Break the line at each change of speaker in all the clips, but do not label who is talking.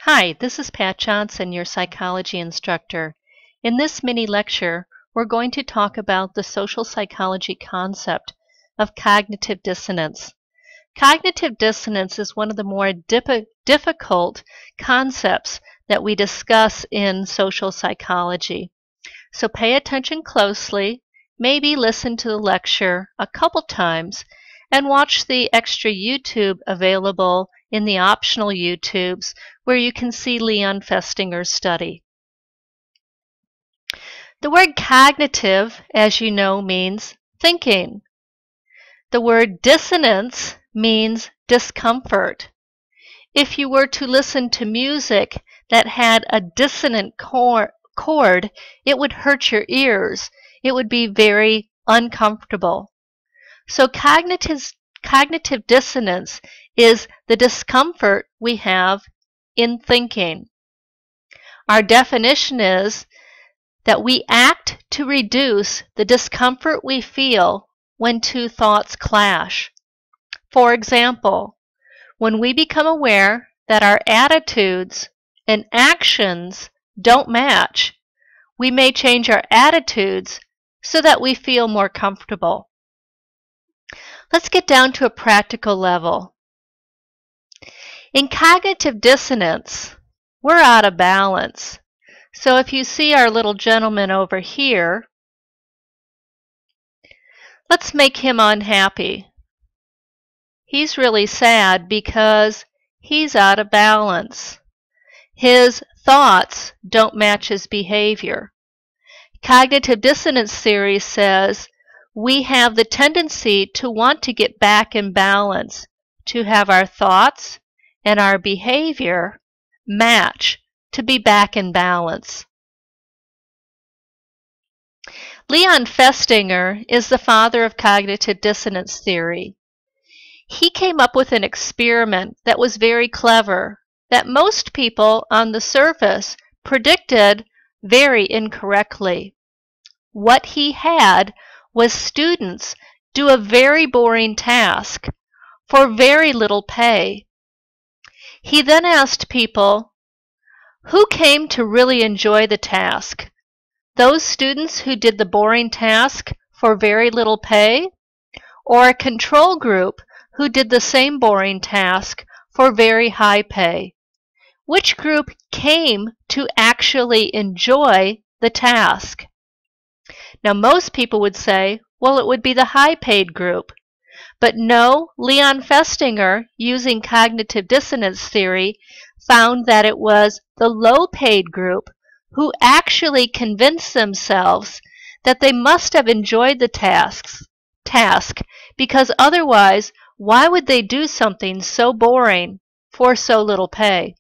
Hi, this is Pat Johnson, your psychology instructor. In this mini lecture, we're going to talk about the social psychology concept of cognitive dissonance. Cognitive dissonance is one of the more difficult concepts that we discuss in social psychology. So pay attention closely, maybe listen to the lecture a couple times, and watch the extra YouTube available in the optional YouTubes where you can see Leon Festinger's study. The word cognitive, as you know, means thinking. The word dissonance means discomfort. If you were to listen to music that had a dissonant chord, it would hurt your ears. It would be very uncomfortable. So cognitive dissonance is the discomfort we have in thinking. Our definition is that we act to reduce the discomfort we feel when two thoughts clash. For example, when we become aware that our attitudes and actions don't match, we may change our attitudes so that we feel more comfortable. Let's get down to a practical level. In cognitive dissonance, we're out of balance. So if you see our little gentleman over here, let's make him unhappy. He's really sad because he's out of balance. His thoughts don't match his behavior. Cognitive dissonance theory says we have the tendency to want to get back in balance, to have our thoughts and our behavior match, to be back in balance. Leon Festinger is the father of cognitive dissonance theory. He came up with an experiment that was very clever, that most people on the surface predicted very incorrectly. What he had was students do a very boring task for very little pay. He then asked people who came to really enjoy the task, those students who did the boring task for very little pay, or a control group who did the same boring task for very high pay. Which group came to actually enjoy the task? Now, most people would say, well, it would be the high-paid group. But no, Leon Festinger, using cognitive dissonance theory, found that it was the low-paid group who actually convinced themselves that they must have enjoyed the task, because otherwise, why would they do something so boring for so little pay?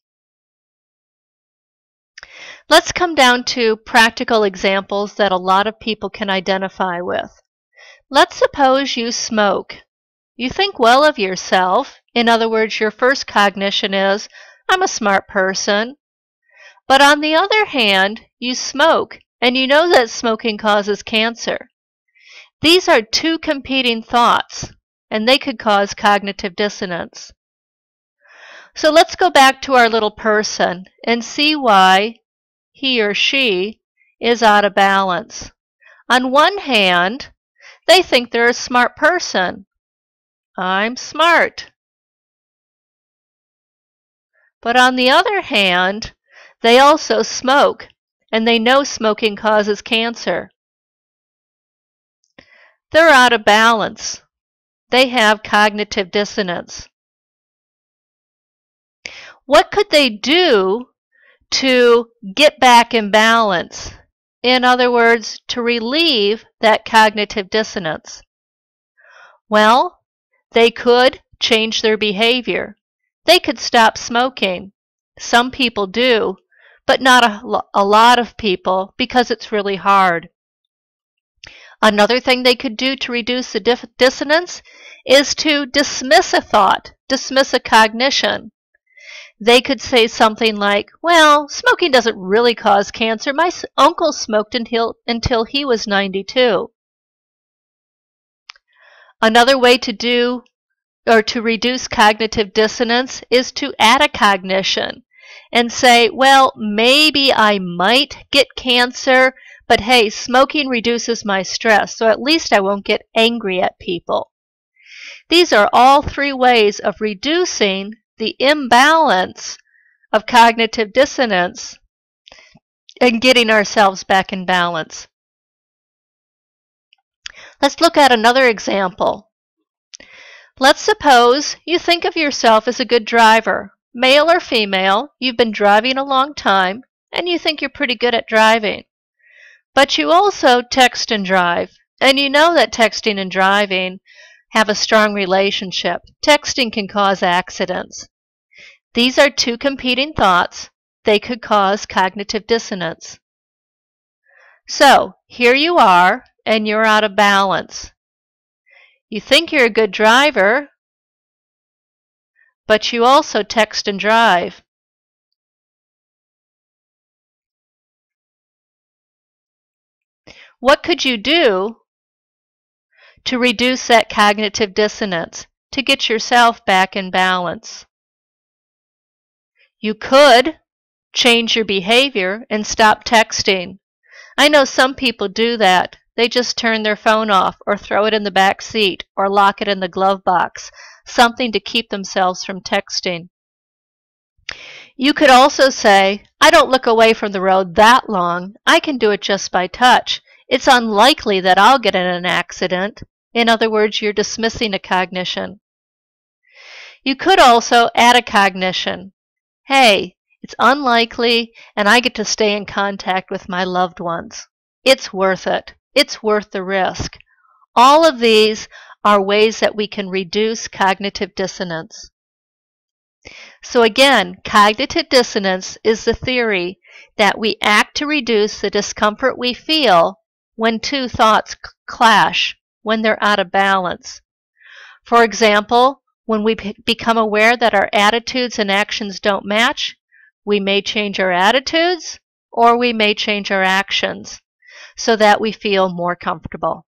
Let's come down to practical examples that a lot of people can identify with. Let's suppose you smoke. You think well of yourself. In other words, your first cognition is, I'm a smart person. But on the other hand, you smoke, and you know that smoking causes cancer. These are two competing thoughts, and they could cause cognitive dissonance. So let's go back to our little person and see why he or she is out of balance. On one hand, they think they're a smart person. I'm smart. But on the other hand, they also smoke, and they know smoking causes cancer. They're out of balance. They have cognitive dissonance. What could they do to get back in balance? In other words, to relieve that cognitive dissonance? Well, they could change their behavior. They could stop smoking. Some people do, but not a lot of people, because it's really hard. Another thing they could do to reduce the dissonance is to dismiss a thought, dismiss a cognition. They could say something like, well, smoking doesn't really cause cancer. My uncle smoked until he was 92. Another way to reduce cognitive dissonance is to add a cognition. and say, well, maybe I might get cancer, but hey, smoking reduces my stress, so at least I won't get angry at people. These are all three ways of reducing the imbalance of cognitive dissonance and getting ourselves back in balance. Let's look at another example. Let's suppose you think of yourself as a good driver. Male or female, you've been driving a long time, and you think you're pretty good at driving. But you also text and drive, and you know that texting and driving have a strong relationship. Texting can cause accidents. These are two competing thoughts. They could cause cognitive dissonance. So, here you are, and you're out of balance. You think you're a good driver, but you also text and drive. What could you do to reduce that cognitive dissonance, to get yourself back in balance? You could change your behavior and stop texting. I know some people do that. They just turn their phone off or throw it in the back seat or lock it in the glove box, something to keep themselves from texting. You could also say, I don't look away from the road that long. I can do it just by touch. It's unlikely that I'll get in an accident. In other words, you're dismissing a cognition. You could also add a cognition. Hey, it's unlikely, and I get to stay in contact with my loved ones. It's worth it. It's worth the risk. All of these are ways that we can reduce cognitive dissonance. So again, cognitive dissonance is the theory that we act to reduce the discomfort we feel when two thoughts clash, when they're out of balance. For example, when we become aware that our attitudes and actions don't match, we may change our attitudes or we may change our actions so that we feel more comfortable.